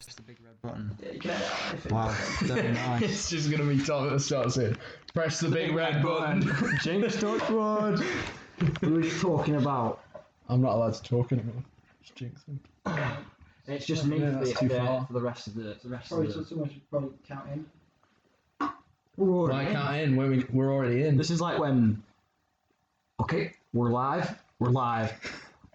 Press the big red button. Yeah, you can edit out anything. Wow, very nice. It's just going to be Tom at the start soon. Press the big red button. Jinx touch wood. We were just talking about. I'm not allowed to talk anymore. Just jinxing. It's just me Yeah, that's too far. for the rest of the. Probably someone should probably count in. Why count in when we're already in? This is like when. Okay, we're live. We're live.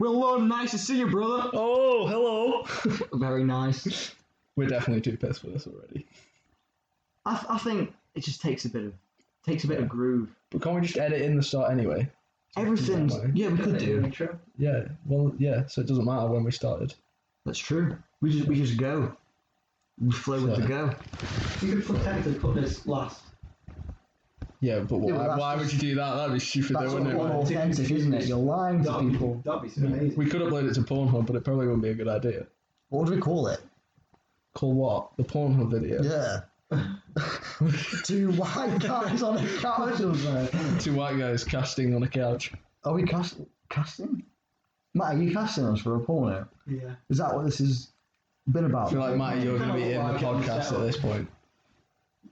Well, nice to see you, brother. Oh, hello. Very nice. We're definitely too pissed for this already. I think it just takes a bit of groove. But can't we just edit in the start anyway? Everything's we could do. Intro. Yeah, well, yeah, so it doesn't matter when we started. That's true. We just go. We flow with the go. You could technically put this last. Yeah, but Yeah, but why would you do that? That'd be stupid, That's though, wouldn't all it? authentic, isn't it? You're lying to people. That'd be amazing. We could upload it to Pornhub, but it probably wouldn't be a good idea. What would we call it? Call what? The Pornhub video? Yeah. Two white guys on a couch or something. Two white guys casting on a couch. Are we casting? Matt, are you casting us for a porno? Yeah. Is that what this has been about? I feel like, Matty, you're going to be in the podcast at this point.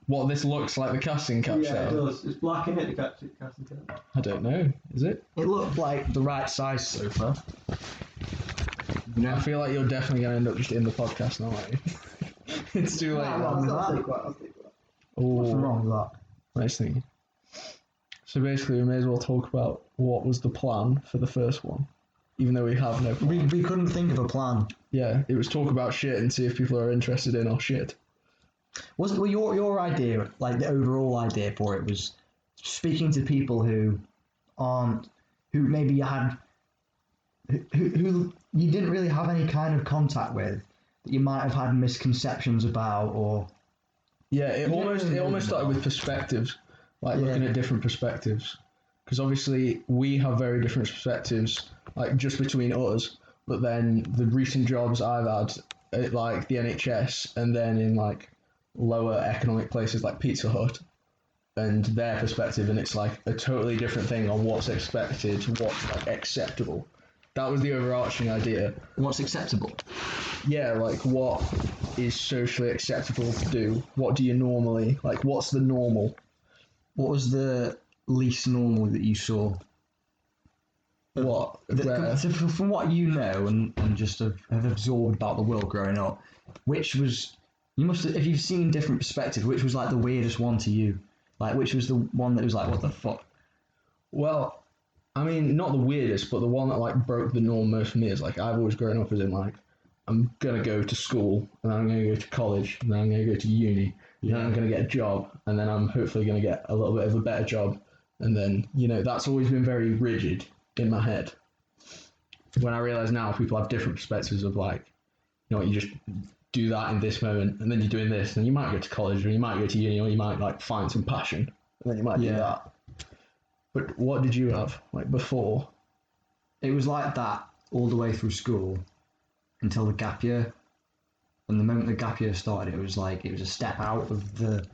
What, this looks like the casting couch Yeah, it now? does. It's black in it, the casting couch. I don't know. Is it? It looked like the right size sofa. I feel like you're definitely going to end up just in the podcast now, aren't you? It's too late. I'll take that. What's Oh, wrong with that? nice thing. So basically, we may as well talk about what was the plan for the first one, even though we have no plan. We couldn't think of a plan. Yeah, it was talk about shit and see if people are interested in our shit. Was it your idea, like the overall idea for it, was speaking to people who maybe you had, who you didn't really have any kind of contact with, that you might have had misconceptions about, or Yeah, it almost started with perspectives, like looking at different perspectives. Because obviously we have very different perspectives, like just between us. But then the recent jobs I've had at like the NHS, and then in like lower economic places like Pizza Hut, and their perspective, and it's like a totally different thing on what's expected, what's like acceptable. That was the overarching idea. what's acceptable. Yeah, like what is socially acceptable to do? What do you normally, like what's the normal? What was the least normal that you saw? What? Where? From what you know and just have absorbed about the world growing up, which was, you must have, if you've seen different perspectives, which was like the weirdest one to you? Like, which was the one that was like, what the fuck? Well, I mean, not the weirdest, but the one that like broke the norm most for me is like I've always grown up as in like I'm gonna go to school, and then I'm gonna go to college, and then I'm gonna go to uni, and then I'm gonna get a job, and then I'm hopefully gonna get a little bit of a better job, and then that's always been very rigid in my head. When I realise now people have different perspectives of like, you just do that in this moment, and then you're doing this, and you might go to college, or you might go to uni, or you might like find some passion, and then you might do that. But what did you have like before? It was like that all the way through school until the gap year. And the moment the gap year started, it was a step out of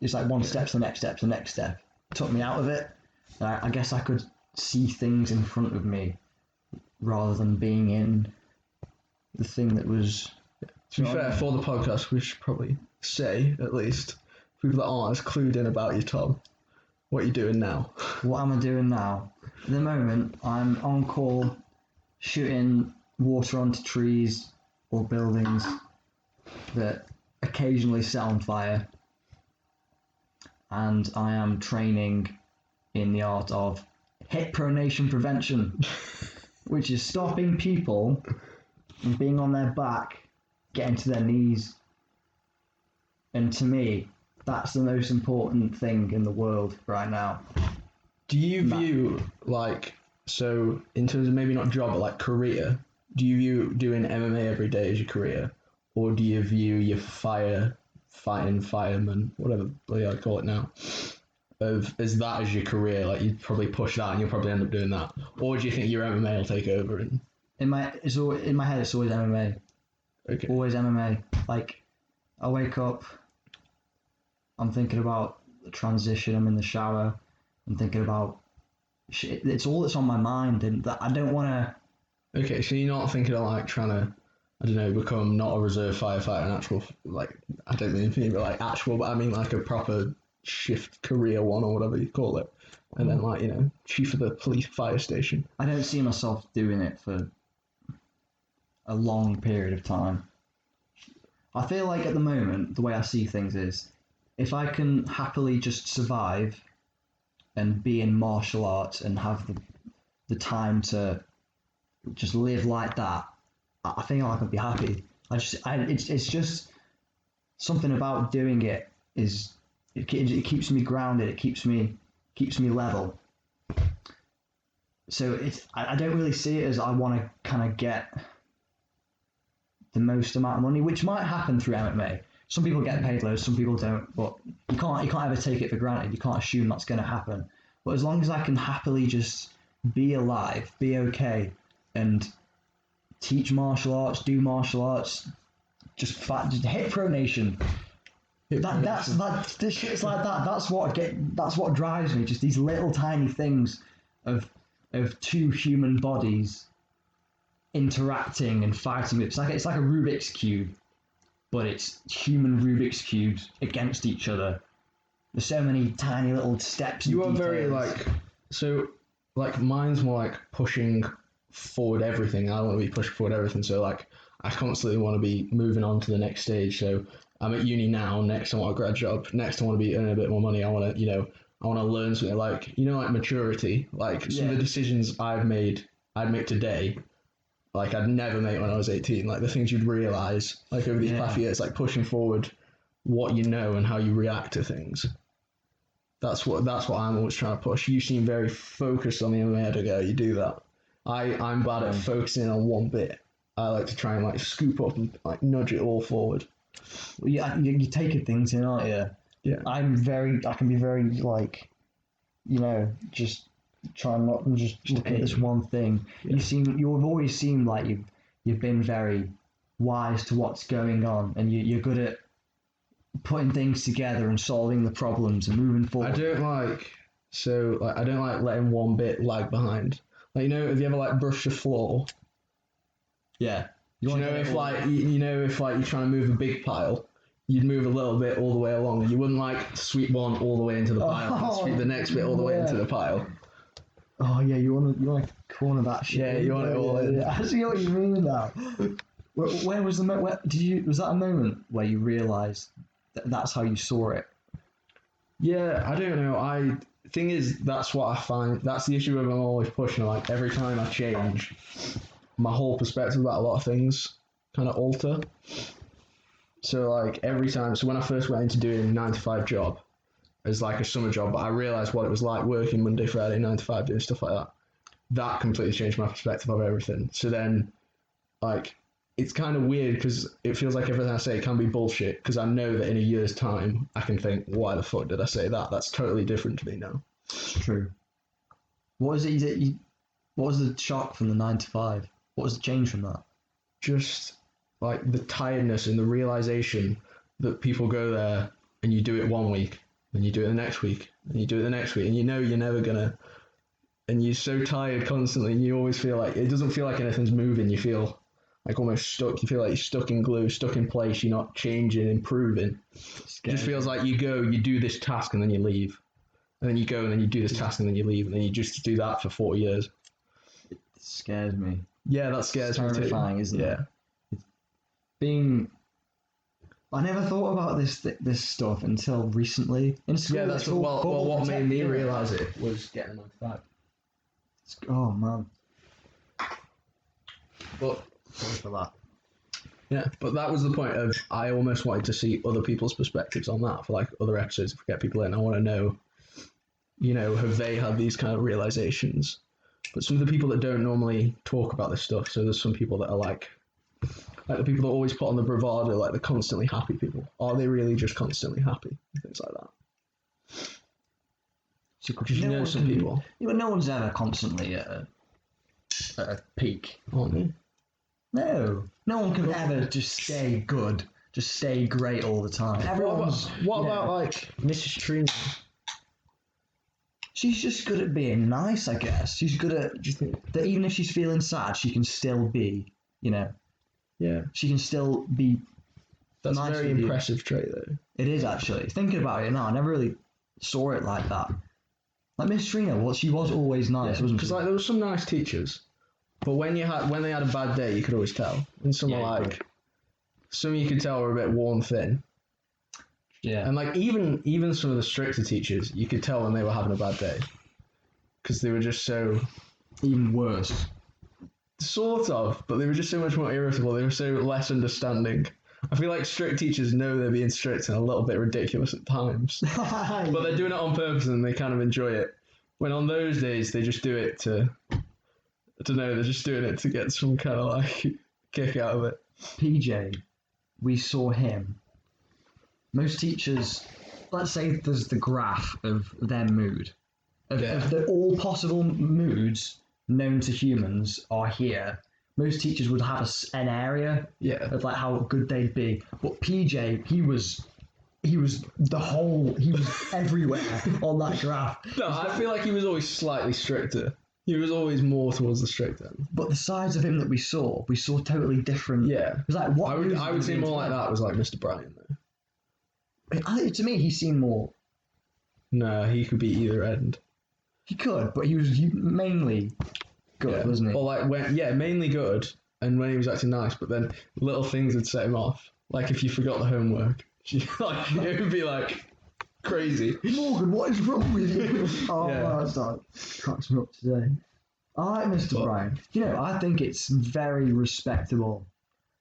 it's like one step to the next step to the next step. It took me out of it. I guess I could see things in front of me rather than being in the thing that was. To be fair, for the podcast, we should probably say, at least, people that aren't as clued in about you, Tom, what you're doing now. What am I doing now? At the moment, I'm on call, shooting water onto trees or buildings that occasionally set on fire. And I am training in the art of hip pronation prevention, which is stopping people from being on their back, getting to their knees. And to me, that's the most important thing in the world right now. Do you view, like, so in terms of maybe not job, but like career, do you view doing MMA every day as your career? Or do you view your fireman, whatever I call it now, as that as your career? Like, you'd probably push that and you'll probably end up doing that. Or do you think your MMA will take over? And In my head, it's always MMA. okay. Always MMA. Like, I wake up, I'm thinking about the transition, I'm in the shower, I'm thinking about shit. It's all that's on my mind, and that I don't want to. Okay, so you're not thinking of like trying to I don't know, become not a reserve firefighter, an actual, like, I don't mean like actual, but I mean like a proper shift career one or whatever you call it. And then like, chief of the police fire station. I don't see myself doing it for a long period of time. I feel like at the moment, the way I see things is, if I can happily just survive and be in martial arts and have the time to just live like that, I think I could be happy. It's just something about doing it it keeps me grounded. It keeps me level. So I don't really see it as I want to kind of get the most amount of money, which might happen through MMA. Some people get paid loads, some people don't, but you can't ever take it for granted. You can't assume that's going to happen. But as long as I can happily just be alive, be okay, and teach martial arts, do martial arts, just hit pronation. This shit's like that. That's what drives me. Just these little tiny things of two human bodies interacting and fighting. It's like a Rubik's cube, but it's human Rubik's cubes against each other. There's so many tiny little steps. You are details. very mine's more like pushing forward everything. I want to be pushing forward everything. So like I constantly want to be moving on to the next stage. So I'm at uni now. Next, I want a grad job. Next, I want to be earning a bit more money. I want to, I want to learn something like maturity. Like some of the decisions I'd make today, like I'd never make when I was 18. Like the things you'd realize, like over these past years, like pushing forward what you know and how you react to things. That's what I'm always trying to push. You seem very focused on the MMA. I don't get how you do that. I'm bad at focusing on one bit. I like to try and like scoop up and like nudge it all forward. Well, you're taking things in, aren't you? Yeah. I can be very like, just trying not to just look at this one thing. Yeah. You've always seemed like you've been very wise to what's going on, and you're good at putting things together and solving the problems and moving forward. I don't like letting one bit lag behind. Like, have you ever like brushed a floor? Yeah. If you're trying to move a big pile, you'd move a little bit all the way along, and you wouldn't like sweep one all the way into the pile and sweep the next bit all the way into the pile. Oh yeah, you want to corner that shit. Yeah, you want it all in. I see what you mean now. Where was the moment? Was that a moment where you realised that's how you saw it? Yeah, I don't know. Thing is, that's what I find. That's the issue with I'm always pushing. Like every time I change, my whole perspective about a lot of things kind of alter. So like every time, so when I first went into doing a 9-to-5 job as like a summer job, but I realised what it was like working Monday, Friday, 9 to 5, doing stuff like that. That completely changed my perspective of everything. So then, like, it's kind of weird because it feels like everything I say can be bullshit because I know that in a year's time I can think, why the fuck did I say that? That's totally different to me now. It's true. What was it? What was the shock from the 9 to 5? What was the change from that? Just like the tiredness and the realization that people go there and you do it one week, and you do it the next week, and you do it the next week, and you're never gonna, and you're so tired constantly, and you always feel like it doesn't feel like anything's moving. You feel like almost stuck. You feel like you're stuck in glue, stuck in place. You're not changing, improving. It just feels like you go, you do this task, and then you leave, and then you go, and then you do this task, and then you leave, and then you just do that for 40 years. It scares me. Yeah, that scares me too. Terrifying, isn't it? I never thought about this stuff until recently in school. Yeah, that's what made me realise it was getting 9 to 5. Oh man. But sorry for that. Yeah, but that was the point of I almost wanted to see other people's perspectives on that for like other episodes. If we get people in, I want to know, have they had these kind of realizations? But some of the people that don't normally talk about this stuff, so there's some people that are like the people that always put on the bravado, like the constantly happy people. Are they really just constantly happy? And things like that. Because some people. Yeah, but no one's ever constantly at a peak. Aren't they? No one can ever just stay good, just stay great all the time. What about like Mrs. Trina? She's just good at being nice, I guess. She's good at that even if she's feeling sad, she can still be, Yeah. she can still be. That's Nice a very with you. impressive trait, though. It is actually thinking about it now. I never really saw it like that. Like Miss Trina, well, she was always nice, wasn't Because she? like there were some nice teachers, but when they had a bad day, you could always tell. And some Yeah, are you like, some you could tell were a bit worn thin. Yeah. And like even some of the stricter teachers, you could tell when they were having a bad day, because they were just so Even worse. sort of, but they were just so much more irritable. They were so less understanding. I feel like strict teachers know they're being strict and a little bit ridiculous at times, but they're doing it on purpose and they kind of enjoy it. When on those days they just do it to, I don't know, they're just doing it to get some kind of like kick out of it. PJ, we saw him. Most teachers, let's say there's the graph of their mood. Of the all possible moods known to humans are here. Most teachers would have an area of like how good they'd be. But PJ, he was everywhere on that graph. No, I feel like he was always slightly stricter. He was always more towards the strict end. But the sides of him that we saw totally different. Yeah. It was like what I would say more like that was like Mr. Bryan though. To me, he seemed more. No, he could be either end. He could, but he was mainly good, wasn't he? Or like mainly good, and when he was acting nice, but then little things would set him off. Like if you forgot the homework, like it would be like crazy. Morgan, what is wrong with you? Yeah. That's like cracks me up today. I like Mr. Bryan. You know, I think it's very respectable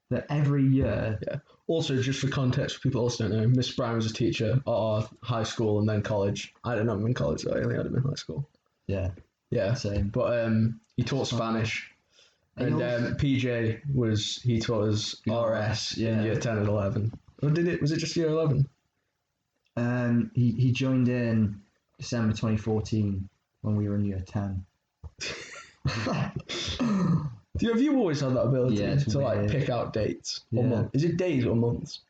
that every year. Yeah. Also, just for context, for people also don't know, Miss Bryan was a teacher at our high school and then college. I don't know him in college, though. I only had him in high school. Yeah. Yeah. Same. But he taught Spanish. And PJ he taught us RS in year 10 and 11. Or was it just year 11? He joined in December 2014 when we were in year 10. Have you always had that ability to like weird. pick out dates or Yeah. months? Is it days or months?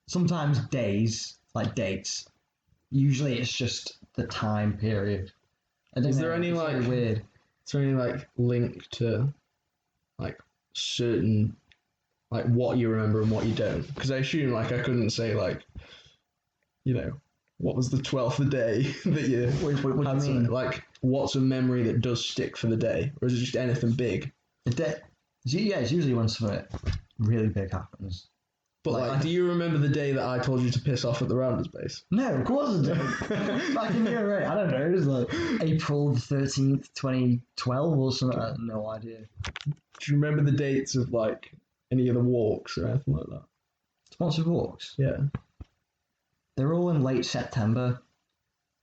Sometimes days, like dates. Usually it's just the time period. Is there any it's like very weird? Is there any like link to like certain like what you remember and what you don't? Because I assume like I couldn't say like, you know, what was the 12th day that you What do had you mean? like what's a memory that does stick for the day, or is it just anything big? It's usually when something really big happens. But like, do you remember the day that I told you to piss off at the Rounders base? No, of course I don't. Back in year 8, I don't know, it was like April 13th, 2012 or something. I have no idea. Do you remember the dates of like any of the walks or anything like that? Sponsored walks? Yeah. They're all in late September.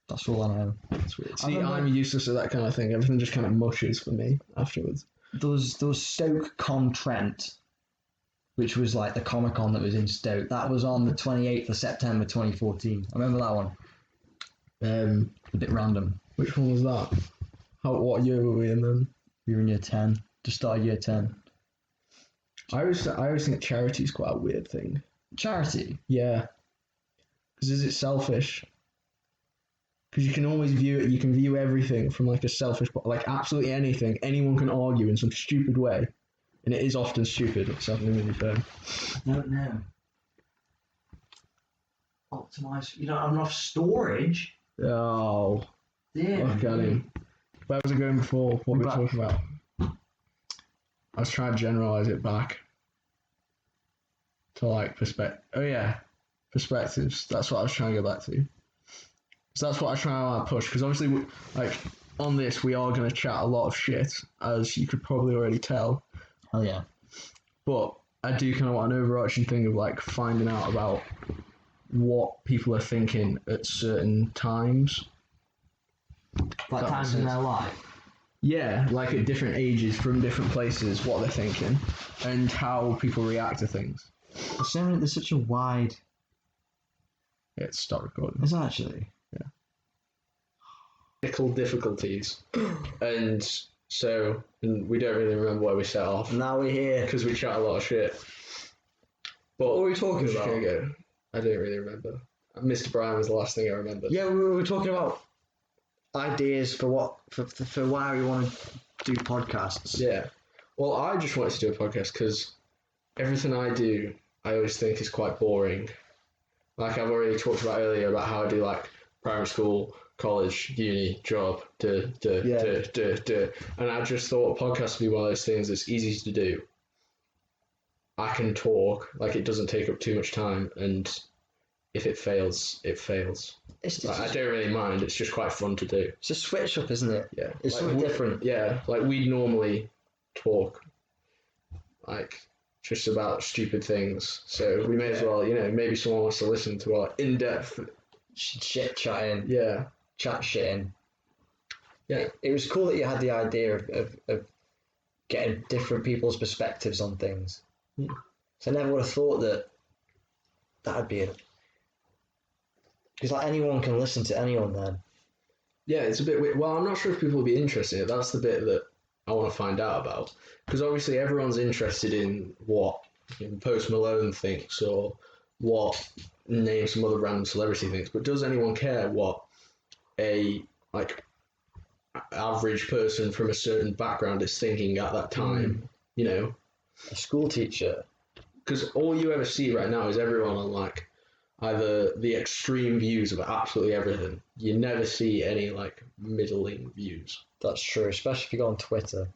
That's all I know. That's weird. See, I'm useless at that kind of thing. Everything just kind of mushes for me afterwards. There was Stoke-on-Trent, which was like the Comic-Con that was in Stoke. That was on the 28th of September 2014. I remember that one. A bit random. Which one was that? What year were we in then? We were in year 10. Just started year 10. I always think charity's quite a weird thing. Charity? Yeah. Because is it selfish? Because you can always view it, you can view everything from like a selfish, like absolutely anything. Anyone can argue in some stupid way. And it is often stupid, except in the phone. I don't know. Optimize. You don't have enough storage. Oh. Yeah. Look at him. Where was it going before? What were we talking about? I was trying to generalize it back to like perspective. Oh yeah, perspectives. That's what I was trying to go back to. So that's what I try to push, because obviously, like on this, we are going to chat a lot of shit, as you could probably already tell. Oh yeah. But I do kind of want an overarching thing of like finding out about what people are thinking at certain times. Like times in their life. Yeah, like at different ages from different places, what they're thinking and how people react to things. There's such a wide. Yeah, it's stop recording. It's actually. Technical difficulties, and so we don't really remember where we set off. Now we're here. Because we chat a lot of shit. But What were we talking just about? gonna go. I don't really remember. Mr. Bryan was the last thing I remembered. Yeah, we were talking about ideas for why we want to do podcasts. Yeah. Well, I just wanted to do a podcast because everything I do, I always think is quite boring. Like I've already talked about earlier about how I do like primary school, college, uni, job, and I just thought a podcast would be one of those things that's easy to do. I can talk, like it doesn't take up too much time, and if it fails, it fails. It's Like, just, I don't really mind. It's just quite fun to do. it's a switch up, isn't it? Yeah, It's like, something different. Yeah, like we normally talk, like just about stupid things. So we may as well, maybe someone wants to listen to our in-depth. Shit chatting, Yeah, chat shitting. yeah, It was cool that you had the idea of getting different people's perspectives on things. Yeah. So I never would have thought that'd be it. Because like anyone can listen to anyone then. yeah. It's a bit weird. Well, I'm not sure if people will be interested. That's the bit that I want to find out about because obviously everyone's interested in what Post Malone thinks or what name some other random celebrity thinks, but does anyone care what a like average person from a certain background is thinking at that time? A school teacher. Because all you ever see right now is everyone on like either the extreme views of absolutely everything. You never see any like middling views. That's true, especially if you go on Twitter.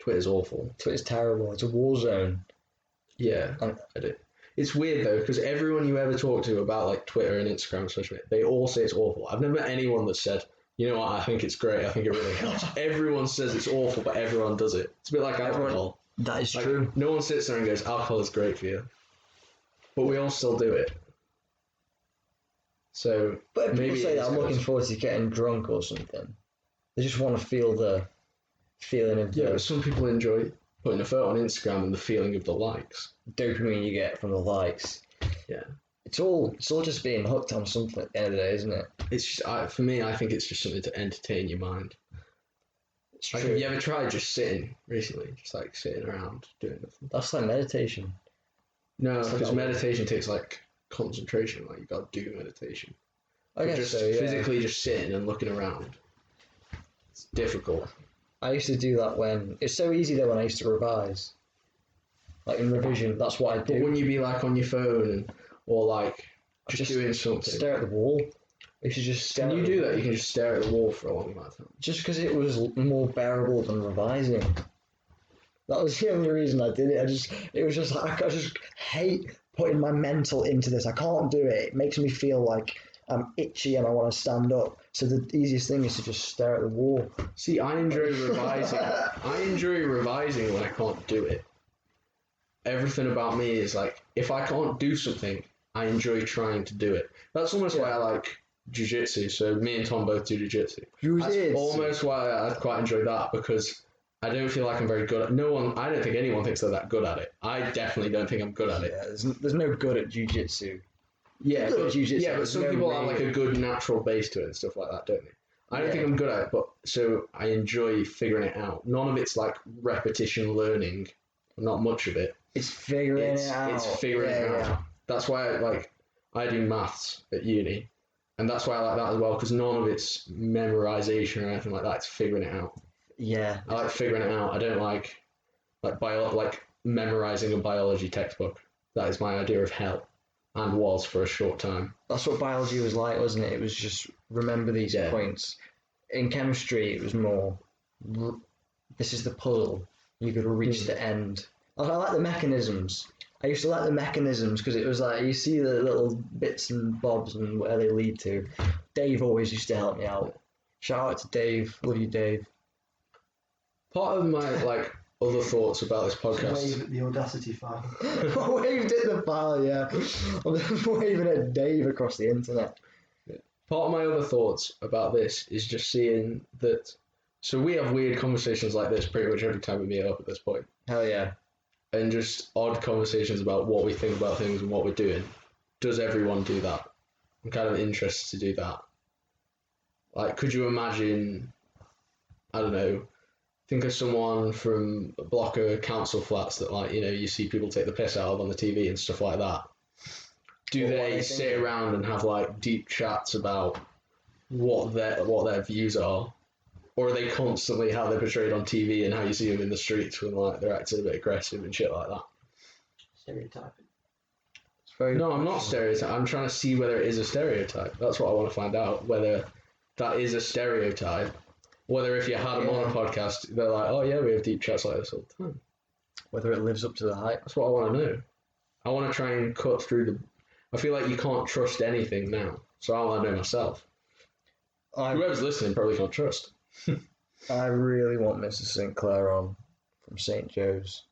Twitter's awful. Twitter's terrible. It's a war zone. Yeah, I do. It's weird though because everyone you ever talk to about like Twitter and Instagram, especially, they all say it's awful. I've never met anyone that said, you know what, I think it's great. I think it really helps. Everyone says it's awful, but everyone does it. It's a bit like alcohol. That is Like, true. no one sits there and goes, alcohol is great for you, but we all still do it. So But if people maybe say it that is I'm looking good. forward to getting drunk or something, they just want to feel the feeling of Yeah, the but some people enjoy putting a photo on Instagram and the feeling of the likes. dopamine you get from the likes. Yeah. It's all just being hooked on something at the end of the day, isn't it? It's just, for me, I think it's just something to entertain your mind. It's Like, true. have you ever tried just sitting recently? Just like sitting around doing nothing? That's like meditation. No, It's like because a- meditation takes like concentration. Like you got to do meditation. I guess Just so, yeah. physically just sitting and looking around. It's difficult. I used to do that when it's so easy though when I used to revise. Like in revision, that's what I But do. wouldn't you be like on your phone or like just doing something? Stare at the wall. I used to just stare. Can you at do the that? wall. You can just stare at the wall for a long amount of time. Just because it was more bearable than revising. That was the only reason I did it. It was just like I just hate putting my mental into this. I can't do it. It makes me feel like I'm itchy and I want to stand up. So the easiest thing is to just stare at the wall. See, I enjoy revising. I enjoy revising when I can't do it. Everything about me is like, if I can't do something, I enjoy trying to do it. That's almost why I like jiu-jitsu. So me and Tom both do jiu-jitsu. That's almost why I quite enjoy that because I don't feel like I'm very good at I don't think anyone thinks they're that good at it. I definitely don't think I'm good at it. Yeah, there's no good at jiu-jitsu. Yeah, Good at but, jiu-jitsu, but there's some no people have like way. a good natural base to it and stuff like that, don't they? I don't think I'm good at it, but so I enjoy figuring it out. None of it's like repetition learning, not much of it. It's figuring it out. It's figuring it out. Yeah. That's why I do maths at uni, and that's why I like that as well because none of it's memorization or anything like that. It's figuring it out. Yeah. I like figuring it out. I don't like memorizing a biology textbook. That is my idea of hell, and was for a short time. That's what biology was like, wasn't it? It was just remember these points. In chemistry, it was more, this is the puzzle. You got to reach the end. I like the mechanisms. I used to like the mechanisms because it was like you see the little bits and bobs and where they lead to. Dave always used to help me out. Shout out to Dave. Love you, Dave. Part of my other thoughts about this podcast. Wave at the Audacity file. I waved at the file, yeah. I'm waving at Dave across the internet. Part of my other thoughts about this is just seeing that. So we have weird conversations like this pretty much every time we meet up at this point, Hell yeah. and just odd conversations about what we think about things and what we're doing. Does everyone do that? I'm kind of interested to do that. Like, could you imagine? I don't know. Think of someone from a block of council flats that, you see people take the piss out of on the TV and stuff like that. Do Well, what are they you sit thinking? around and have deep chats about what their views are? Or are they constantly how they're portrayed on TV and how you see them in the streets when like they're acting a bit aggressive and shit like that? Stereotyping. It's very No, I'm not stereotyping. I'm trying to see whether it is a stereotype. That's what I want to find out. Whether that is a stereotype. Whether if you had them on a podcast, they're like, oh yeah, we have deep chats like this all the time. whether it lives up to the hype. That's what I want to know. I want to try and cut through the... I feel like you can't trust anything now. So I want to know myself. Whoever's listening probably can't trust. I really want Mr. Sinclair on from St. Joe's.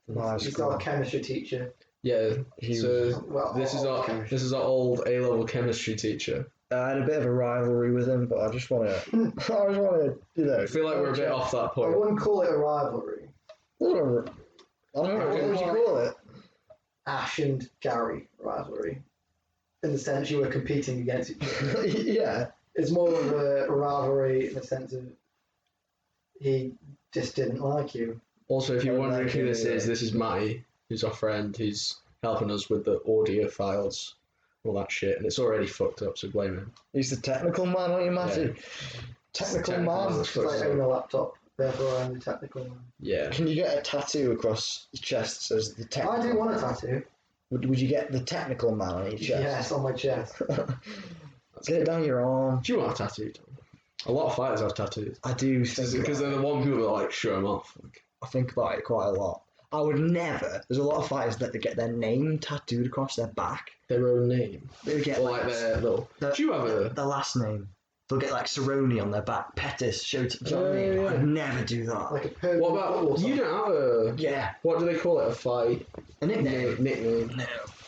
From high He's school. our chemistry teacher. Yeah, so Well, this is our old A-level chemistry teacher. I had a bit of a rivalry with him, but I just want to, I feel like we're a bit off that I point. wouldn't call it a rivalry. Whatever. I don't know, what would you call it? Ash and Gary rivalry. In the sense you were competing against each other. Yeah. It's more of a rivalry in the sense of he just didn't like you. Also, if you're I wondering like who it, this is, this is Matty, who's our friend, who's helping us with the audio files, all that shit, and it's already fucked up, so blame him. He's the technical man, aren't you, Matty? Yeah. Technical Technical man. man. It's like owning a laptop, therefore I'm the technical one. Yeah. Can you get a tattoo across your chest that says the technical? I do want a tattoo. Would you get the technical man on your chest? Yes, on my chest. Get it down your arm. Do you want a tattoo, Tom? A lot of fighters have tattoos. I do think Because they're the one people that like show them off. Like, I think about it quite a lot. I would never. There's a lot of fighters that get their name tattooed across their back. their own name. They would get Or like their little... the- Do you have a... their last name. They'll get like Cerrone on their back, Pettis, Shota. Do you know what I mean? Yeah. I'd never do that. Like a purple What about... You don't have a... Yeah, What do they call it? A fight... a nickname. Nickname? No,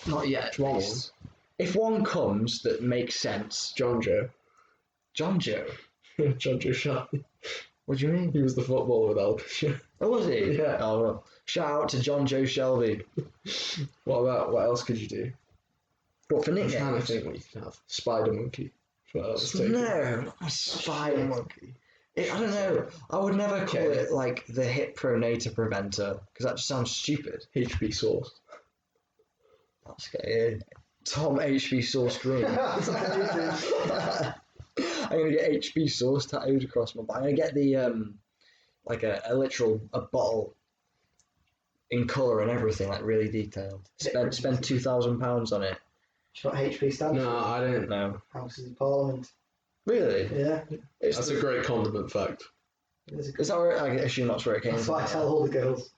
not yet. Do you want at least. If one comes that makes sense, John Joe. John Joe. John Joe Shelby. What do you mean? He was the footballer with Albert. Oh, was he? Yeah. Oh, well. Shout out to John Joe Shelby. What else could you do? What for I'm trying to nicknames? think what you can have. Spider Monkey. That's what I was thinking. No, not a spider monkey. I don't know. I would never call Okay. it like the hip pronator preventer because that just sounds stupid. HB Sauce. That's good. Tom HB Sauce Green. I'm gonna get HB Sauce tattooed across my back. I'm gonna get the like a literal bottle in colour and everything, like really detailed. Spend £2,000 on it. Do you know what HP stands No, for? I didn't. No, Houses of Parliament. really? Yeah. It's That's a great condiment fact. Is Is that where I assume that's where it came That's from? why I tell all the girls.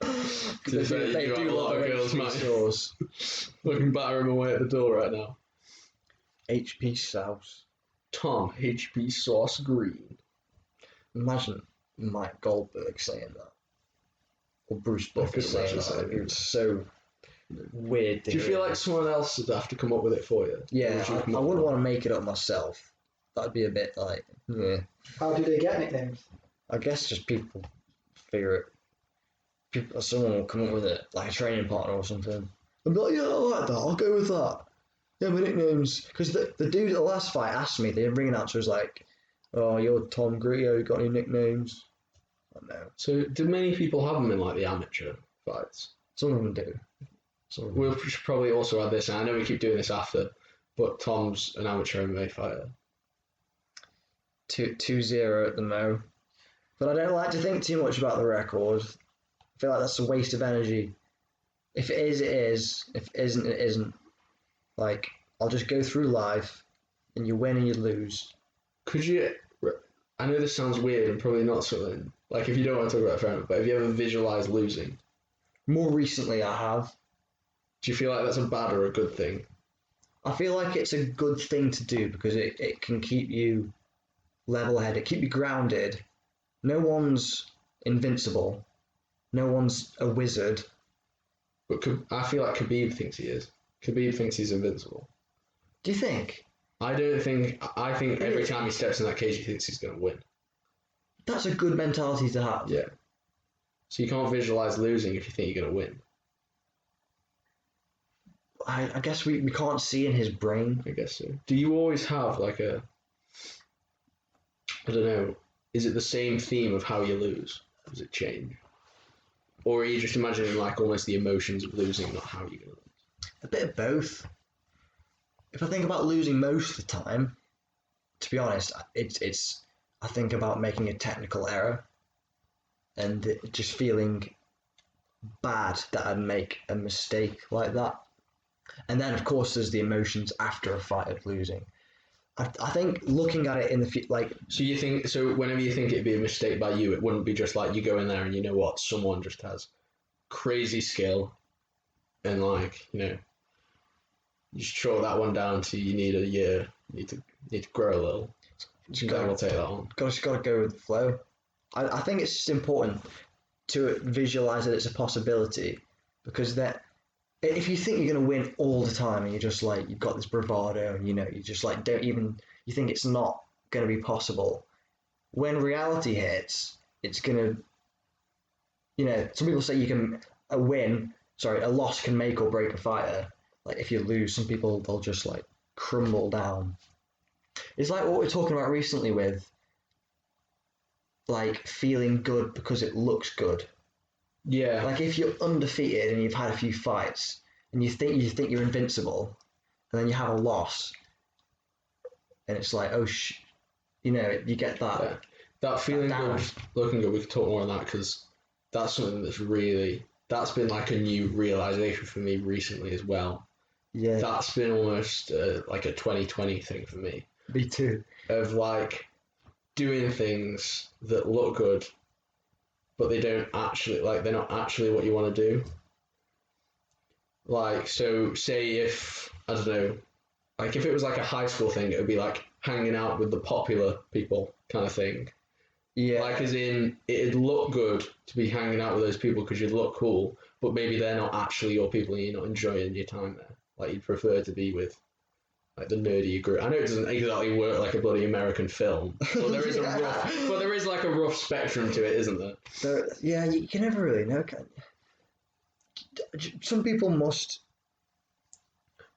To be fair, you do have a lot of girls, HP mate. sauce. Looking batter him away at the door right now. HP sauce. Tom HB Sauce Green. Imagine Mike Goldberg saying that. Or Bruce I Buffer could saying imagine that. saying it. It's so weird. to Do you hear. feel like someone else would have to come up with it for you? Yeah, Or would you come I up wouldn't with want to make it up myself. That'd be a bit like, yeah. How do they get nicknames? I guess just people figure it. People, someone will come up with it, like a training partner or something. I'll be like, yeah, I like that. I'll go with that. Yeah, my nicknames. Because the dude at the last fight asked me, the ring announcer was like, oh, you're Tom Gritty, you got any nicknames? I don't know. So, do many people have them in like the amateur fights? Some of them do. Some of them. We should probably also add this, and I know we keep doing this after, but Tom's an amateur MMA fighter. 2-0 at the mo. But I don't like to think too much about the record. I feel like that's a waste of energy. If it is, it is. If it isn't, it isn't. Like, I'll just go through life, and you win and you lose. Could you? I know this sounds weird and probably not something like if you don't want to talk about it, fair enough, but have you ever visualized losing? More recently, I have. Do you feel like that's a bad or a good thing? I feel like it's a good thing to do because it can keep you level-headed, keep you grounded. No one's invincible. No one's a wizard. But I feel like Khabib thinks he is. Khabib thinks he's invincible. Do you think? I don't think. I think every time he steps in that cage, he thinks he's going to win. That's a good mentality to have. Yeah. So you can't visualize losing if you think you're going to win. I guess we can't see in his brain. I guess so. Do you always have like a? I don't know. Is it the same theme of how you lose? Does it change? Or are you just imagining like almost the emotions of losing, not how you're going to lose? A bit of both. If I think about losing most of the time, to be honest, it's I think about making a technical error and just feeling bad that I'd make a mistake like that. And then, of course, there's the emotions after a fight of losing. I think looking at it in the like. So you think so? Whenever you think it'd be a mistake by you, it wouldn't be just like you go in there and you know what, someone just has crazy skill, and like you just chalk that one down to you need a year, you need to grow a little. Just we'll take that on. Got to go with the flow. I think it's just important to visualize that it's a possibility, because that if you think you're going to win all the time and you're just like you've got this bravado and you just like don't even you think it's not going to be possible, when reality hits it's going to some people say you can a loss can make or break a fighter. Like if you lose, some people they'll just like crumble down. It's like what we're talking about recently with like feeling good because it looks good. Yeah. Like if you're undefeated and you've had a few fights and you think you're invincible, and then you have a loss, and it's like you get that. Yeah. That feeling down. good, looking good. We could talk more on that because that's something that's been like a new realization for me recently as well. Yeah. That's been almost like a 2020 thing for me. Me too. Of like doing things that look good, but they're not actually what you want to do. Like, so say if, I don't know, like if it was like a high school thing, it would be like hanging out with the popular people kind of thing. Yeah. Like as in, it'd look good to be hanging out with those people because you'd look cool, but maybe they're not actually your people and you're not enjoying your time there. Like you'd prefer to be with like the nerdy group. I know it doesn't exactly work like a bloody American film, but there is like a rough spectrum to it, isn't there? Yeah, you can never really know, can you? Some people must.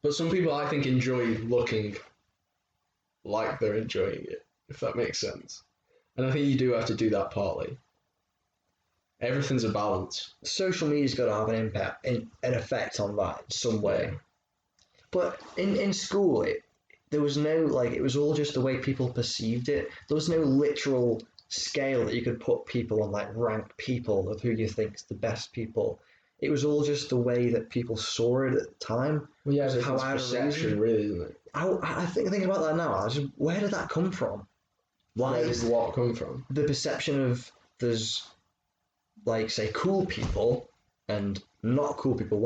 But some people I think enjoy looking like they're enjoying it, if that makes sense. And I think you do have to do that partly. Everything's a balance. Social media's got to have an impact, an effect on that in some way. But in school, there was no, like, it was all just the way people perceived it. There was no literal scale that you could put people on, like, rank people of who you think's the best people. It was all just the way that people saw it at the time. Well, yeah, It's how out of perception, reason. really, isn't it? I think about that now. Where did that come from? Where does what come from? The perception of there's, like, say, cool people and not cool people.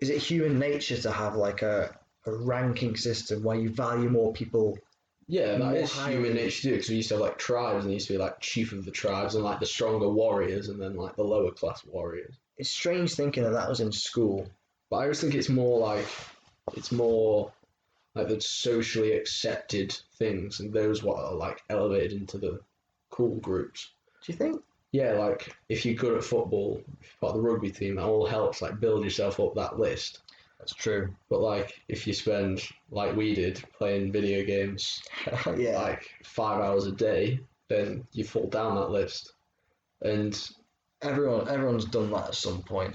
Is it human nature to have like a ranking system where you value more people? Yeah, that more is highly? human nature too, because we used to have like tribes, and there used to be like chief of the tribes, and like the stronger warriors, and then like the lower class warriors. It's strange thinking that was in school. But I always think it's more like the socially accepted things, and those what are like elevated into the cool groups. Do you think? Yeah, like if you're good at football, if you're part of the rugby team, that all helps like build yourself up that list. That's true. But like if you spend like we did playing video games Yeah. like 5 hours a day, then you fall down that list. And Everyone's done that at some point.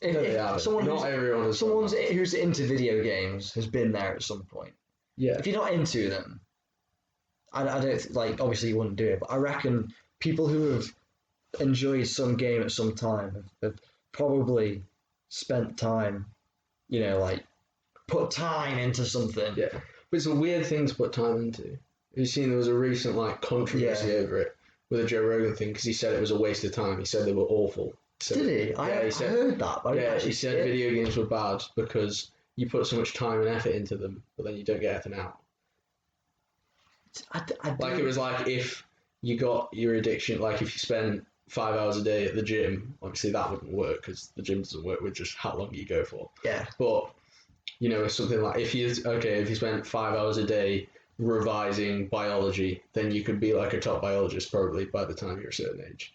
Everyone has Someone done that. who's into video games has been there at some point. Yeah. If you're not into them, I don't like. Obviously, you wouldn't do it. But I reckon people who have enjoyed some game at some time have probably spent time, like put time into something. Yeah. But it's a weird thing to put time into. Have you seen there was a recent like controversy over it with a Joe Rogan thing because he said it was a waste of time. He said they were awful. Did he? I heard that. But He said video games were bad because you put so much time and effort into them, but then you don't get anything out. Like it was like if you got your addiction, like if you spend 5 hours a day at the gym, obviously that wouldn't work because the gym doesn't work with just how long you go for. Yeah. But it's something like if you spent 5 hours a day revising biology, then you could be like a top biologist probably by the time you're a certain age.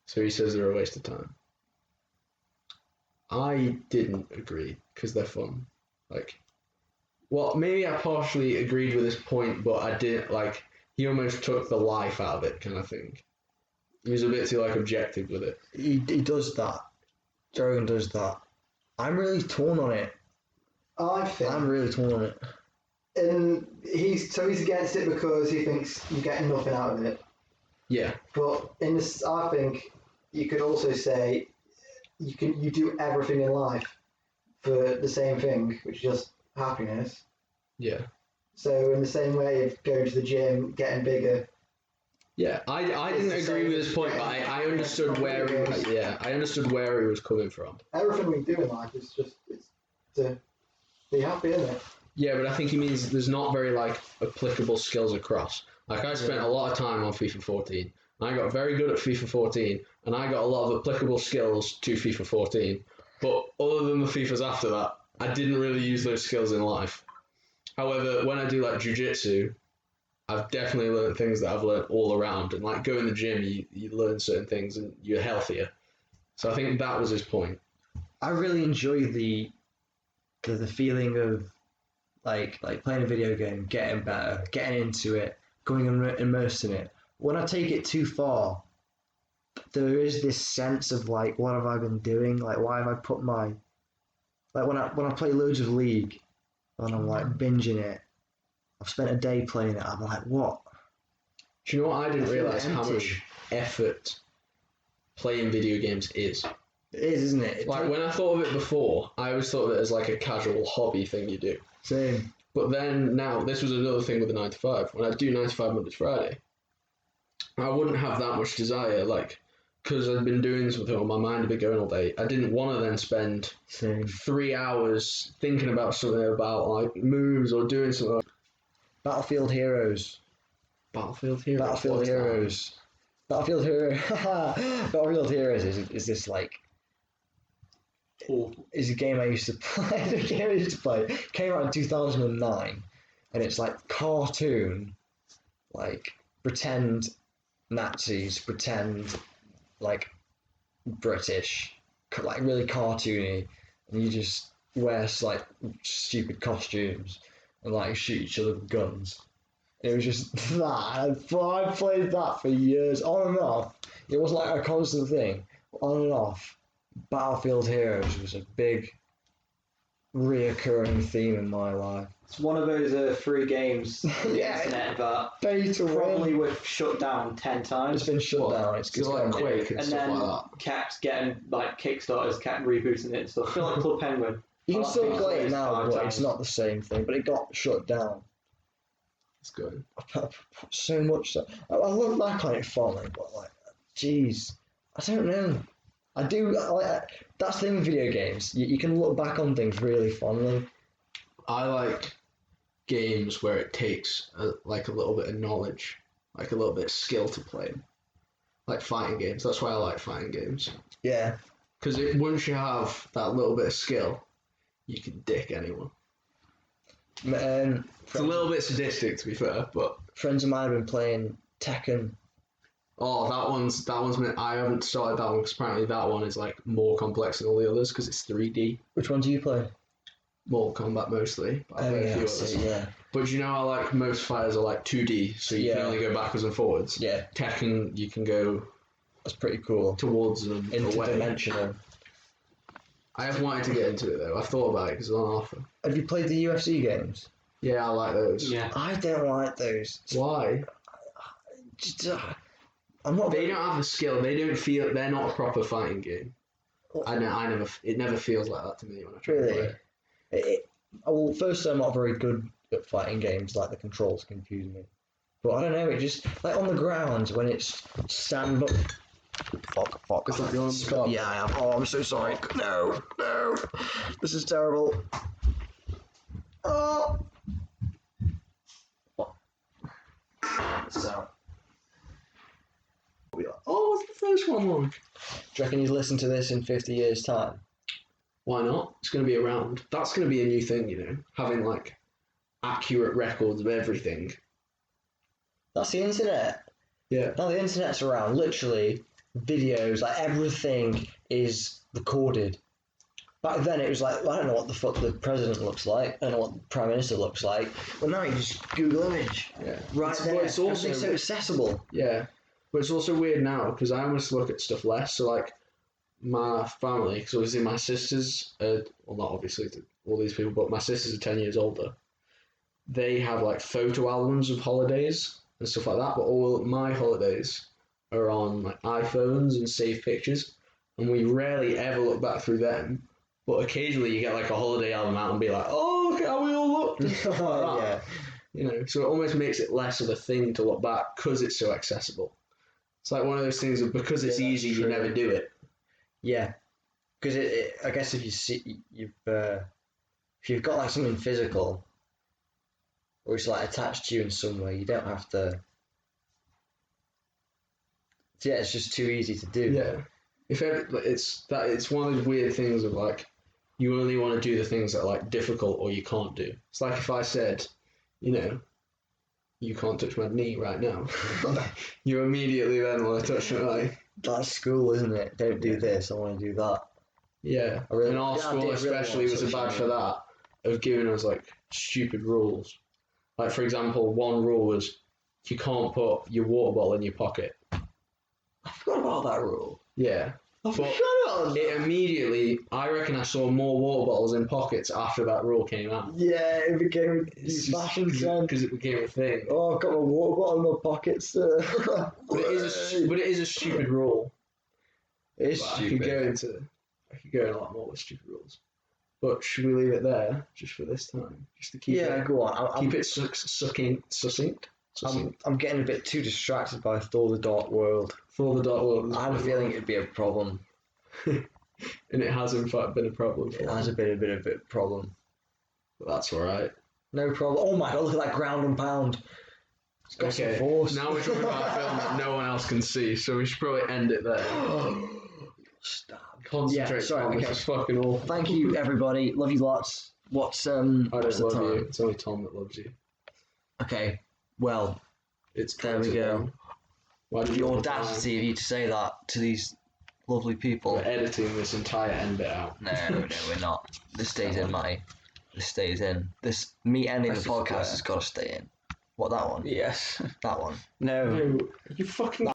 So he says they're a waste of time. I didn't agree because they're fun. Maybe I partially agreed with this point, but I didn't he almost took the life out of it kind of thing. He was a bit too objective with it. He does that. Rogan does that. I'm really torn on it. I think, I'm really torn on it. and he's against it because he thinks you're getting nothing out of it. Yeah. But I think you could also say you do everything in life for the same thing, which is just happiness. Yeah. So in the same way of going to the gym, getting bigger. Yeah, I didn't agree with his point, but I understood where I understood where he was coming from. Everything we do in life is just it's to be happy, isn't it? Yeah, but I think he means there's not very like applicable skills across. Like I spent a lot of time on FIFA 14. And I got very good at FIFA 14, and I got a lot of applicable skills to FIFA 14. But other than the FIFAs after that, I didn't really use those skills in life. However, when I do like jiu-jitsu, I've definitely learned things that I've learned all around. And like go in the gym, you learn certain things and you're healthier. So I think that was his point. I really enjoy the feeling of like playing a video game, getting better, getting into it, going immersed in it. When I take it too far, there is this sense of like, what have I been doing? Like, why have I put my like when I play loads of League and I'm like binging it, I've spent a day playing it. I'm like, what? Do you know what? I didn't I feel realise how empty. much effort playing video games is. It is, isn't it? Like when I thought of it before, I always thought of it as like a casual hobby thing you do. Same. But then now, this was another thing with the 9 to 5. When I do 9 to 5 Monday to Friday, I wouldn't have that much desire, like, because I'd been doing something or my mind had been going all day. I didn't want to then spend Same. 3 hours thinking about something about like moves or doing something. Battlefield Heroes. Battlefield Heroes. Battlefield What's Heroes. Battlefield Heroes. Battlefield Heroes is this like is a game I used to play. The game I used to play came out in 2009, and it's like cartoon, like pretend Nazis, pretend like British, like really cartoony, and you just wear like stupid costumes and like shoot each other with guns. It was just that. I played that for years, on and off. It wasn't like a constant thing, on and off. Battlefield Heroes was a big, reoccurring theme in my life. It's one of those free games on the Yeah. internet that Pay to probably win. were shut down 10 times. It's been shut down. It's It's like gone. Quake and and stuff then like that. kept getting like Kickstarters, kept rebooting it and stuff. I feel like Club Penguin. You can Oh, still it's play it always now, 5 but times. it's not the same thing. But it got shut down. It's good. So much so. I look back on it fondly, but like, geez, I don't know. I do. That's the thing with video games. You can look back on things really fondly. I like games where it takes like a little bit of knowledge, like a little bit of skill to play 'em. Like fighting games. That's why I like fighting games. Yeah. Because once you have that little bit of skill, you can dick anyone. It's a little bit sadistic, to be fair, but Friends of mine have been playing Tekken. oh, that one's. I haven't started that one because apparently that one is like more complex than all the others because it's 3D. Which one do you play? Mortal Kombat mostly. But I play a few I others. see, yeah. But you know how like most fighters are like 2D, so you can Yeah. only go backwards and forwards. Yeah, Tekken, you can go that's pretty cool. towards and away. Interdimensional. I have wanted to get into it though. I've thought about it because it's on offer. Have you played the UFC games? Yeah, I like those. Yeah. I don't like those. Why? Just, I'm not. They don't have the skill. They don't feel. They're not a proper fighting game. I never. It never feels like that to me when I try to play. Really. Well, firstly, I'm not very good at fighting games. Like the controls confuse me. But I don't know. It just like on the ground when it's stand up. Fuck. Is that your spot? Yeah, I am. Oh, I'm so sorry. No. This is terrible. Oh. So. Oh, what's the first one like? Do you reckon you'd listen to this in 50 years' time? Why not? It's going to be around. That's going to be a new thing, you know, having like accurate records of everything. That's the internet. Yeah. Now the internet's around. Literally, videos, like everything is recorded. Back then it was like, well, I don't know what the fuck the president looks like. I don't know what the prime minister looks like. But now you just Google image. Yeah. Right It's- there. but it's also Everything's so accessible. Yeah, but it's also weird now because I almost look at stuff less. So like my family, because obviously my sisters, well not obviously, all these people, but my sisters are 10 years older. They have like photo albums of holidays and stuff like that, but all my holidays are on like iPhones and saved pictures, and we rarely ever look back through them. But occasionally you get like a holiday album out and be like, oh, look how we all looked. And stuff like that. Yeah. You know, so it almost makes it less of a thing to look back because it's so accessible. It's like one of those things of because it's Yeah, easy, that's you true. never do it. Yeah, because I guess if if you've got like something physical, or it's like attached to you in some way, you don't have to. Yeah, it's just too easy to do. Yeah, it's one of those weird things of like you only want to do the things that are like difficult or you can't do. It's like if I said, you know, you can't touch my knee right now, you immediately then want to touch it. Like, That's school, isn't it? Don't do this. I want to do that. yeah, I really- and our yeah, I school did really especially want was touch bad it. for that of giving us like stupid rules. Like for example, one rule was you can't put your water bottle in your pocket. I forgot about that rule. Yeah. I But forgot about it that. immediately, I reckon I saw more water bottles in pockets after that rule came out. Yeah, it became a fashion trend. Because it became a thing. Oh, I've got my water bottle in my pocket, sir. But it is a stupid rule. It's But stupid. I could go in a lot more with stupid rules. But should we leave it there just for this time? Just to keep Yeah, go on. keep it succinct. I'm getting a bit too distracted by Thor: The Dark World. For the Dark World. I had a feeling it'd be a problem. And it has in fact been a problem for It has been a bit of a problem. But that's alright. No problem. Oh my god, look at that ground and pound. It's got some force. Now we're talking about a film that no one else can see, so we should probably end it there. Stab. Concentrate. Yeah, sorry, Tom, okay. This is fucking awful. Thank you, everybody. Love you lots. What's I what's don't the love time? you. It's only Tom that loves you. Okay, well, It's there we go. Why did The you audacity of you to say that to these lovely people. We're editing this entire end bit out. No, we're not. This stays in, Matty. This stays in. This me ending the Press the podcast square. has got to stay in. What, that one? Yes. That one. No. No, you fucking